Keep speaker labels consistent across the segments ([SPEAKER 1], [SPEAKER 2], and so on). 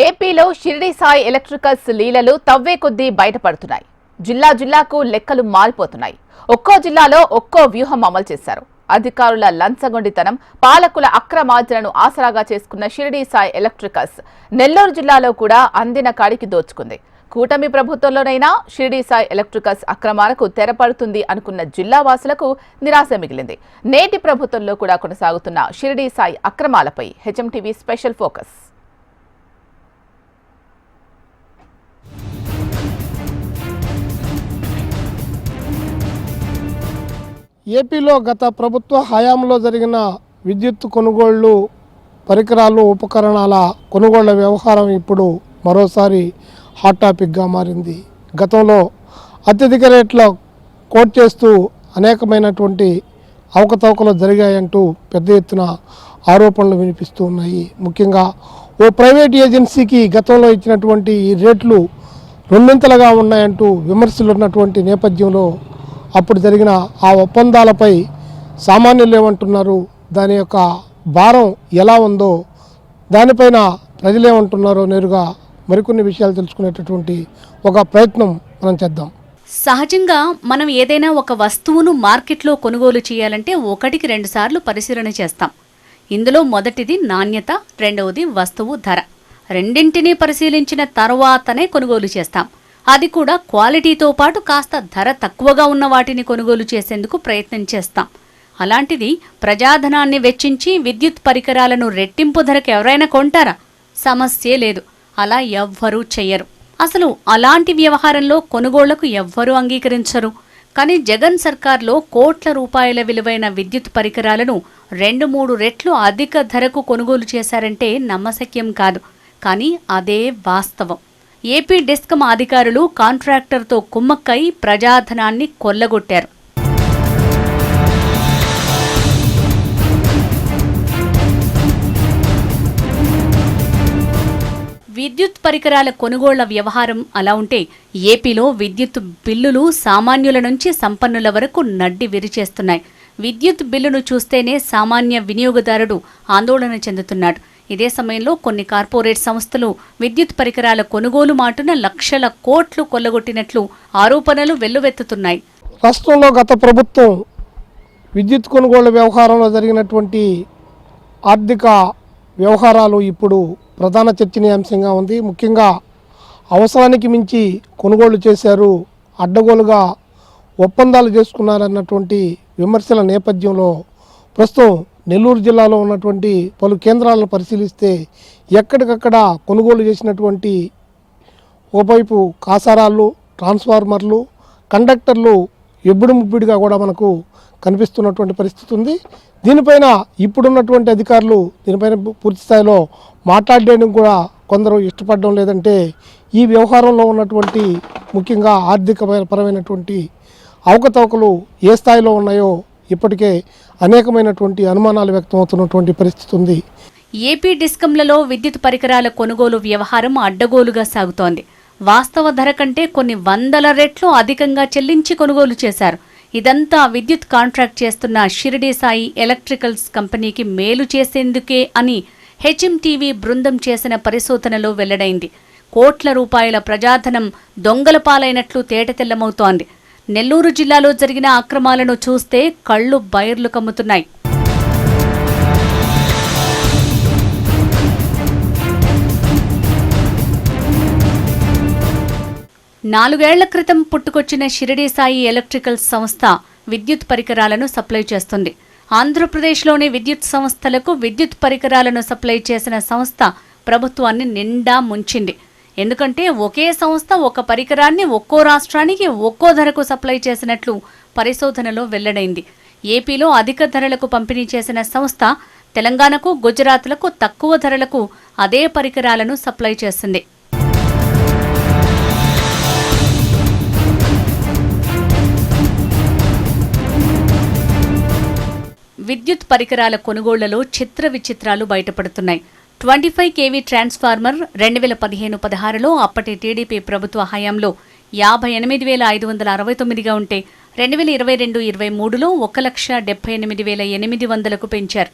[SPEAKER 1] ఏపీలో షిరిడి సాయి ఎలక్ట్రికల్స్ లీలలు తవ్వే కొద్దీ బయటపడుతున్నాయి. జిల్లాకు లెక్కలు మారిపోతున్నాయి. ఒక్కో జిల్లాలో ఒక్కో వ్యూహం అమలు చేశారు. అధికారుల లంచగొండితనం, పాలకుల అక్రమార్జనను ఆసరాగా చేసుకున్న షిరిడి సాయి ఎలక్ట్రికల్స్ నెల్లూరు జిల్లాలో కూడా అందిన కాడికి దోచుకుంది. కూటమి ప్రభుత్వంలోనైనా షిరిడి సాయి ఎలక్ట్రికల్స్ అక్రమాలకు తెరపడుతుంది అనుకున్న జిల్లా వాసులకు నిరాశ మిగిలింది. నేటి ప్రభుత్వంలో కూడా కొనసాగుతున్న షిరిడి సాయి అక్రమాలపై హెచ్ఎంటీవీ స్పెషల్ ఫోకస్.
[SPEAKER 2] ఏపీలో గత ప్రభుత్వ హయాంలో జరిగిన విద్యుత్ కొనుగోళ్లు, పరికరాలు, ఉపకరణాల కొనుగోళ్ల వ్యవహారం ఇప్పుడు మరోసారి హాట్ టాపిక్గా మారింది. గతంలో అత్యధిక రేట్ల కోట్ చేస్తూ అనేకమైనటువంటి అవకతవకలు జరిగాయంటూ పెద్ద ఎత్తున ఆరోపణలు వినిపిస్తూ ఉన్నాయి. ముఖ్యంగా ఓ ప్రైవేట్ ఏజెన్సీకి గతంలో ఇచ్చినటువంటి ఈ రేట్లు రెండింతలుగా ఉన్నాయంటూ విమర్శలు ఉన్నటువంటి నేపథ్యంలో అప్పుడు జరిగిన ఆ ఒప్పందాలపై సామాన్యులు ఏమంటున్నారు, దాని యొక్క భారం ఎలా ఉందో, దానిపైన ప్రజలేమంటున్నారో నేరుగా మరికొన్ని విషయాలు తెలుసుకునేటటువంటి ఒక ప్రయత్నం మనం చేద్దాం.
[SPEAKER 3] సహజంగా మనం ఏదైనా ఒక వస్తువును మార్కెట్లో కొనుగోలు చేయాలంటే 1-2 సార్లు పరిశీలన చేస్తాం. ఇందులో మొదటిది నాణ్యత, రెండవది వస్తువు ధర. రెండింటినీ పరిశీలించిన తర్వాతనే కొనుగోలు చేస్తాం. అది కూడా క్వాలిటీతో పాటు కాస్త ధర తక్కువగా ఉన్న వాటిని కొనుగోలు చేసేందుకు ప్రయత్నం చేస్తాం. అలాంటిది ప్రజాధనాన్ని వెచ్చించి విద్యుత్ పరికరాలను రెట్టింపు ధరకు ఎవరైనా కొంటారా? సమస్యే లేదు. అలా ఎవ్వరూ చెయ్యరు. అసలు అలాంటి వ్యవహారంలో కొనుగోళ్లకు ఎవ్వరూ అంగీకరించరు. కానీ జగన్ సర్కార్లో కోట్ల రూపాయల విలువైన విద్యుత్ పరికరాలను 2-3 రెట్లు అధిక ధరకు కొనుగోలు చేశారంటే నమ్మశక్యం కాదు. కానీ అదే వాస్తవం. ఏపీ డిస్కమ్ అధికారులు కాంట్రాక్టర్తో కుమ్మక్కై ప్రజాధనాన్ని కొల్లగొట్టారు. విద్యుత్ పరికరాల కొనుగోళ్ల వ్యవహారం అలా ఉంటే ఏపీలో విద్యుత్ బిల్లులు సామాన్యుల నుంచి సంపన్నుల వరకు నడ్డి విరిచేస్తున్నాయి. విద్యుత్ బిల్లును చూస్తేనే సామాన్య వినియోగదారుడు ఆందోళన చెందుతున్నాడు. ఇదే సమయంలో కొన్ని కార్పొరేట్ సంస్థలు విద్యుత్ పరికరాల కొనుగోలు మాటున లక్షల కోట్లు కొల్లగొట్టినట్లు ఆరోపణలు వెల్లువెత్తుతున్నాయి.
[SPEAKER 2] రాష్ట్రంలో గత ప్రభుత్వం విద్యుత్ కొనుగోళ్ల వ్యవహారంలో జరిగినటువంటి ఆర్థిక వ్యవహారాలు ఇప్పుడు ప్రధాన చర్చనీయాంశంగా ఉంది. ముఖ్యంగా అవసరానికి మించి కొనుగోళ్లు చేశారు, అడ్డగోలుగా ఒప్పందాలు చేసుకున్నారన్నటువంటి విమర్శల నేపథ్యంలో ప్రస్తుతం నెల్లూరు జిల్లాలో ఉన్నటువంటి పలు కేంద్రాలను పరిశీలిస్తే ఎక్కడికక్కడ కొనుగోలు చేసినటువంటి ఓవైపు కాసారాలు, ట్రాన్స్ఫార్మర్లు, కండక్టర్లు ఎబ్బుడు ముబ్బిడిగా కూడా మనకు కనిపిస్తున్నటువంటి పరిస్థితి ఉంది. దీనిపైన ఇప్పుడున్నటువంటి అధికారులు దీనిపైన పూర్తి స్థాయిలో మాట్లాడడానికి కూడా కొందరు ఇష్టపడడం లేదంటే ఈ వ్యవహారంలో ఉన్నటువంటి ముఖ్యంగా ఆర్థిక పరమైనటువంటి అవకతవకలు ఏ స్థాయిలో ఉన్నాయో ఇప్పటికే అనేకమైనటువంటి అనుమానాలు వ్యక్తమవుతున్నటువంటి పరిస్థితి ఉంది.
[SPEAKER 3] ఏపీ డిస్కంలలో విద్యుత్ పరికరాల కొనుగోలు వ్యవహారం అడ్డగోలుగా సాగుతోంది. వాస్తవ ధర కంటే కొన్ని 100 రెట్లు అధికంగా చెల్లించి కొనుగోలు చేశారు. ఇదంతా విద్యుత్ కాంట్రాక్ట్ చేస్తున్న షిరిడి సాయి ఎలక్ట్రికల్స్ కంపెనీకి మేలు చేసేందుకే అని హెచ్ఎంటీవీ బృందం చేసిన పరిశోధనలో వెల్లడైంది. కోట్ల రూపాయల ప్రజాధనం దొంగల పాలైనట్లు తేటతెల్లమవుతోంది. నెల్లూరు జిల్లాలో జరిగిన అక్రమాలను చూస్తే కళ్ళు బైర్లు కమ్ముతున్నాయి. నాలుగేళ్ల క్రితం పుట్టుకొచ్చిన షిరిడి సాయి ఎలక్ట్రికల్స్ సంస్థ విద్యుత్ పరికరాలను సప్లై చేస్తుంది. ఆంధ్రప్రదేశ్లోని విద్యుత్ సంస్థలకు విద్యుత్ పరికరాలను సప్లై చేసిన సంస్థ ప్రభుత్వాన్ని నిండా ముంచింది. ఎందుకంటే ఒకే సంస్థ ఒక పరికరాన్ని ఒక్కో రాష్ట్రానికి ఒక్కో ధరకు సప్లై చేసినట్లు పరిశోధనలో వెల్లడైంది. ఏపీలో అధిక ధరలకు పంపిణీ చేసిన సంస్థ తెలంగాణకు, గుజరాత్లకు తక్కువ ధరలకు అదే పరికరాలను సప్లై చేసింది. విద్యుత్ పరికరాల కొనుగోళ్లలో చిత్ర విచిత్రాలు బయటపడుతున్నాయి. 25 kV ట్రాన్స్ఫార్మర్ 2015-16లో అప్పటి టీడీపీ ప్రభుత్వ హయాంలో 58,569గా ఉంటే 2022-23లో 1,78,800కు పెంచారు.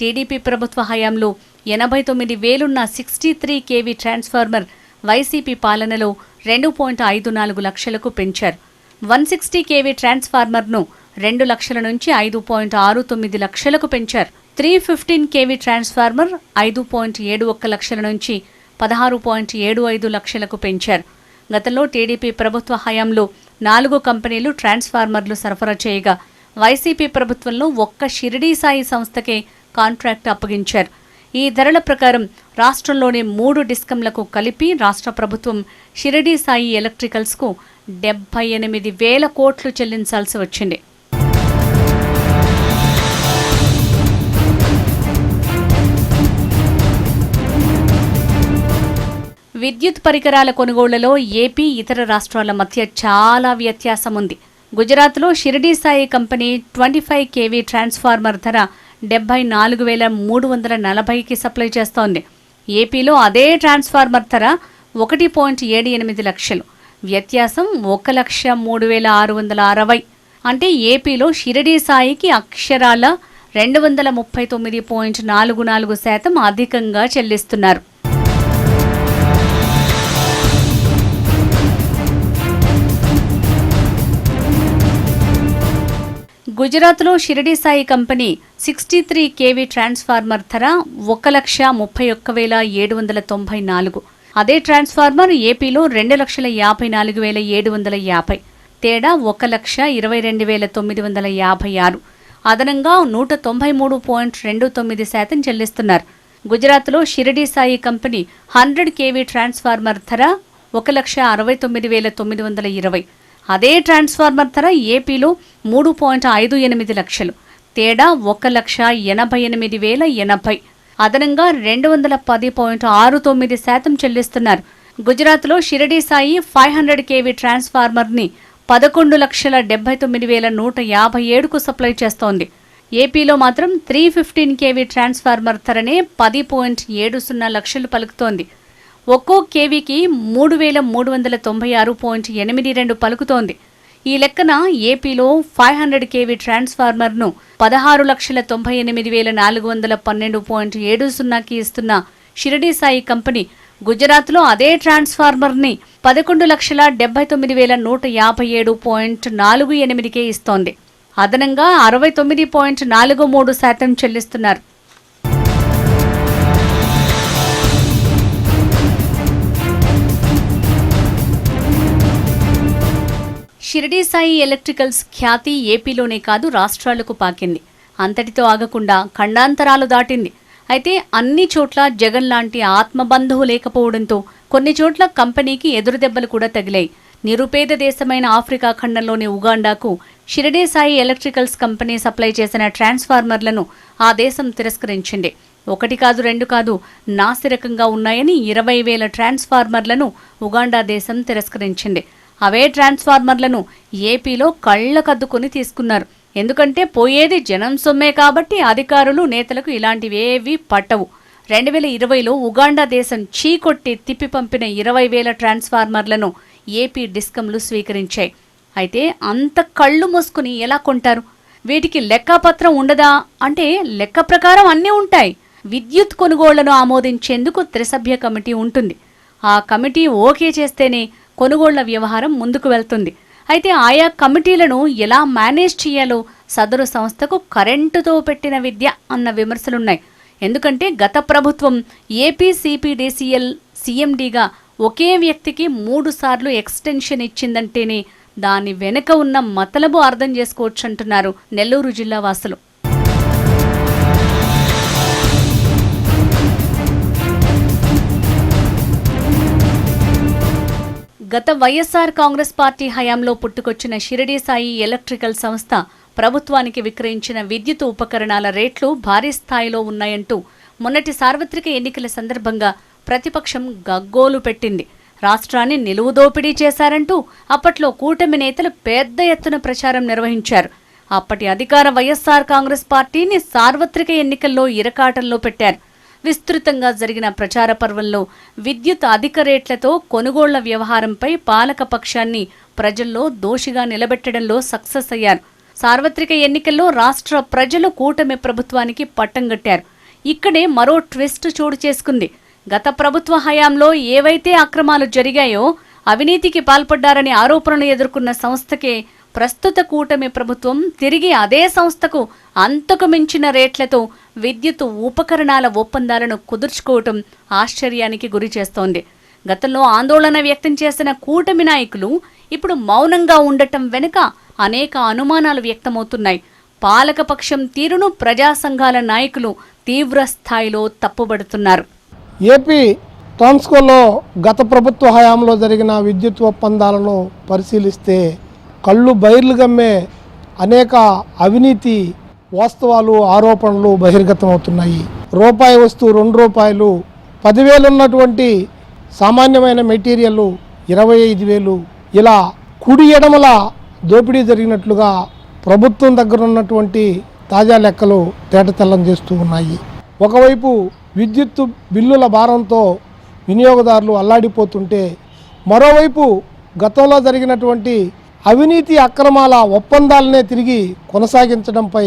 [SPEAKER 3] టీడీపీ ప్రభుత్వ హయాంలో 89,000 63 kV ట్రాన్స్ఫార్మర్ వైసీపీ పాలనలో 2.54 లక్షలకు పెంచారు. 160 kV ట్రాన్స్ఫార్మర్ను 2 లక్షల నుంచి 5.69 లక్షలకు పెంచారు. 315 kV ట్రాన్స్ఫార్మర్ 5.71 లక్షల నుంచి 16.75 లక్షలకు పెంచారు. గతంలో టీడీపీ ప్రభుత్వ హయాంలో 4 కంపెనీలు ట్రాన్స్ఫార్మర్లు సరఫరా చేయగా వైసీపీ ప్రభుత్వంలో ఒక్క షిరిడీ సాయి సంస్థకే కాంట్రాక్ట్ అప్పగించారు. ఈ ధరల ప్రకారం రాష్ట్రంలోని 3 డిస్కంలకు కలిపి రాష్ట్ర ప్రభుత్వం షిరిడీ సాయి ఎలక్ట్రికల్స్కు 78,000 కోట్లు చెల్లించాల్సి వచ్చింది. విద్యుత్ పరికరాల కొనుగోళ్లలో ఏపీ ఇతర రాష్ట్రాల మధ్య చాలా వ్యత్యాసం ఉంది. గుజరాత్లో Shirdi Sai company 25 kV transformer ధర 74,340కి సప్లై చేస్తోంది. ఏపీలో అదే ట్రాన్స్ఫార్మర్ ధర 1.78 లక్షలు. వ్యత్యాసం 1,03,660. అంటే ఏపీలో షిరిడీ సాయికి అక్షరాల 239.44% అధికంగా చెల్లిస్తున్నారు. గుజరాత్లో Shirdi Sai company 63 kV transformer ధర 1,31,794. అదే ట్రాన్స్ఫార్మర్ ఏపీలో 2,54,750. తేడా 1,22,956. అదనంగా 193.29% చెల్లిస్తున్నారు. గుజరాత్లో Shirdi Sai company 100 kV transformer ధర 1,69,920. అదే ట్రాన్స్ఫార్మర్ ధర ఏపీలో 3.58 లక్షలు. తేడా 1,88,080. అదనంగా 210.69% చెల్లిస్తున్నారు. గుజరాత్లో షిరిడీ సాయి 500 kV ట్రాన్స్ఫార్మర్ని 11,79,157కు సప్లై చేస్తోంది. ఏపీలో మాత్రం 315 kV ట్రాన్స్ఫార్మర్ ధరనే 10.70 లక్షలు పలుకుతోంది. ఒక్కో కేవీకి 3,396.82 పలుకుతోంది. ఈ లెక్కన ఏపీలో 500 kV ట్రాన్స్ఫార్మర్ను 16,98,412.70కి ఇస్తున్న షిరిడీ సాయి కంపెనీ గుజరాత్లో అదే ట్రాన్స్ఫార్మర్ని 11,79,157.48కే ఇస్తోంది. అదనంగా 69.43% చెల్లిస్తున్నారు. షిరిడీ సాయి ఎలక్ట్రికల్స్ ఖ్యాతి ఏపీలోనే కాదు రాష్ట్రాలకు పాకింది. అంతటితో ఆగకుండా ఖండాంతరాలు దాటింది. అయితే అన్ని చోట్ల జగన్ లాంటి ఆత్మబంధువు లేకపోవడంతో కొన్ని చోట్ల కంపెనీకి ఎదురుదెబ్బలు కూడా తగిలాయి. నిరుపేద దేశమైన ఆఫ్రికా ఖండంలోని ఉగాండాకు Shirdi Sai electricals company supply చేసిన ట్రాన్స్ఫార్మర్లను ఆ దేశం తిరస్కరించింది. 1 కాదు 2 కాదు నాసిరకంగా ఉన్నాయని 20,000 ట్రాన్స్ఫార్మర్లను ఉగాండా దేశం తిరస్కరించింది. అవే ట్రాన్స్ఫార్మర్లను ఏపీలో కళ్ళకద్దుకొని తీసుకున్నారు. ఎందుకంటే పోయేది జనం సొమ్మే కాబట్టి అధికారులు నేతలకు ఇలాంటివేవీ పట్టవు. 2020లో ఉగాండా దేశం చీకొట్టి తిప్పి పంపిన 20,000 ట్రాన్స్ఫార్మర్లను ఏపీ డిస్కంలు స్వీకరించాయి. అయితే అంత కళ్ళు మూసుకుని ఎలా కొంటారు? వీటికి లెక్కపత్రం ఉండదా అంటే లెక్క ప్రకారం అన్నీ ఉంటాయి. విద్యుత్ కొనుగోళ్లను ఆమోదించేందుకు త్రిసభ్య కమిటీ ఉంటుంది. ఆ కమిటీ ఓకే చేస్తేనే కొనుగోళ్ల వ్యవహారం ముందుకు వెళ్తుంది. అయితే ఆయా కమిటీలను ఎలా మేనేజ్ చేయాలో సదరు సంస్థకు కరెంటుతో పెట్టిన విద్య అన్న విమర్శలున్నాయి. ఎందుకంటే గత ప్రభుత్వం ఏపీ సిపిడిసిఎల్ సీఎండీగా ఒకే వ్యక్తికి 3 సార్లు ఎక్స్టెన్షన్ ఇచ్చిందంటేనే దాని వెనుక ఉన్న మతలబు అర్థం చేసుకోవచ్చంటున్నారు నెల్లూరు జిల్లా వాసులు. గత వైఎస్ఆర్ కాంగ్రెస్ పార్టీ హయాంలో పుట్టుకొచ్చిన షిరిడీ సాయి ఎలక్ట్రికల్ సంస్థ ప్రభుత్వానికి విక్రయించిన విద్యుత్ ఉపకరణాల రేట్లు భారీ స్థాయిలో ఉన్నాయంటూ మొన్నటి సార్వత్రిక ఎన్నికల సందర్భంగా ప్రతిపక్షం గగ్గోలు పెట్టింది. రాష్ట్రాన్ని నిలువుదోపిడీ చేశారంటూ అప్పట్లో కూటమి నేతలు పెద్ద ఎత్తున ప్రచారం నిర్వహించారు. అప్పటి అధికార వైఎస్ఆర్ కాంగ్రెస్ పార్టీని సార్వత్రిక ఎన్నికల్లో ఇరకాటంలో పెట్టారు. విస్తృతంగా జరిగిన ప్రచార పర్వంలో విద్యుత్ అధిక రేట్లతో కొనుగోళ్ల వ్యవహారంపై పాలక పక్షాన్ని ప్రజల్లో దోషిగా నిలబెట్టడంలో సక్సెస్ అయ్యారు. సార్వత్రిక ఎన్నికల్లో రాష్ట్ర ప్రజలు కూటమి ప్రభుత్వానికి పట్టం కట్టారు. ఇక్కడే మరో ట్విస్ట్ చోటు చేసుకుంది. గత ప్రభుత్వ హయాంలో ఏవైతే అక్రమాలు జరిగాయో, అవినీతికి పాల్పడ్డారని ఆరోపణలు ఎదుర్కొన్న సంస్థకే ప్రస్తుత కూటమి ప్రభుత్వం తిరిగి అదే సంస్థకు అంతకు మించిన రేట్లతో విద్యుత్ ఉపకరణాల ఒప్పందాలను కుదుర్చుకోవటం ఆశ్చర్యానికి గురి చేస్తోంది. గతంలో ఆందోళన వ్యక్తం చేసిన కూటమి నాయకులు ఇప్పుడు మౌనంగా ఉండటం వెనుక అనేక అనుమానాలు వ్యక్తమవుతున్నాయి. పాలకపక్షం తీరును ప్రజా సంఘాల నాయకులు తీవ్ర స్థాయిలో తప్పుబడుతున్నారు.
[SPEAKER 2] ఏపీ ట్రాన్స్కోలో గత ప్రభుత్వ హయాంలో జరిగిన విద్యుత్ ఒప్పందాలను పరిశీలిస్తే కళ్ళు బైర్లు గమ్మే అనేక అవినీతి వాస్తవాలు, ఆరోపణలు బహిర్గతమవుతున్నాయి. రూపాయి వస్తువు ₹2, 10,000 ఉన్నటువంటి సామాన్యమైన మెటీరియల్ 25,000, ఇలా కుడి ఎడమల దోపిడీ జరిగినట్లుగా ప్రభుత్వం దగ్గర ఉన్నటువంటి తాజా లెక్కలు తేటతెల్లం చేస్తూ ఉన్నాయి. ఒకవైపు విద్యుత్ బిల్లుల భారంతో వినియోగదారులు అల్లాడిపోతుంటే, మరోవైపు గతంలో జరిగినటువంటి అవినీతి అక్రమాల ఒప్పందాలనే తిరిగి కొనసాగించడంపై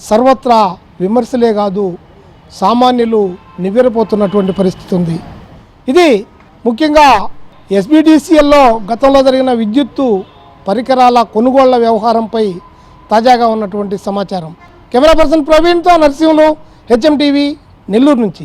[SPEAKER 2] సర్వత్రా విమర్శలే కాదు, సామాన్యులు నివ్వెరపోతున్నటువంటి పరిస్థితి ఉంది. ఇది ముఖ్యంగా SBDCLలో గతంలో జరిగిన విద్యుత్తు పరికరాల కొనుగోళ్ల వ్యవహారంపై తాజాగా ఉన్నటువంటి సమాచారం. కెమెరా పర్సన్ ప్రవీణ్తో నరసింహులు, HM టీవీ, నెల్లూరు నుంచి.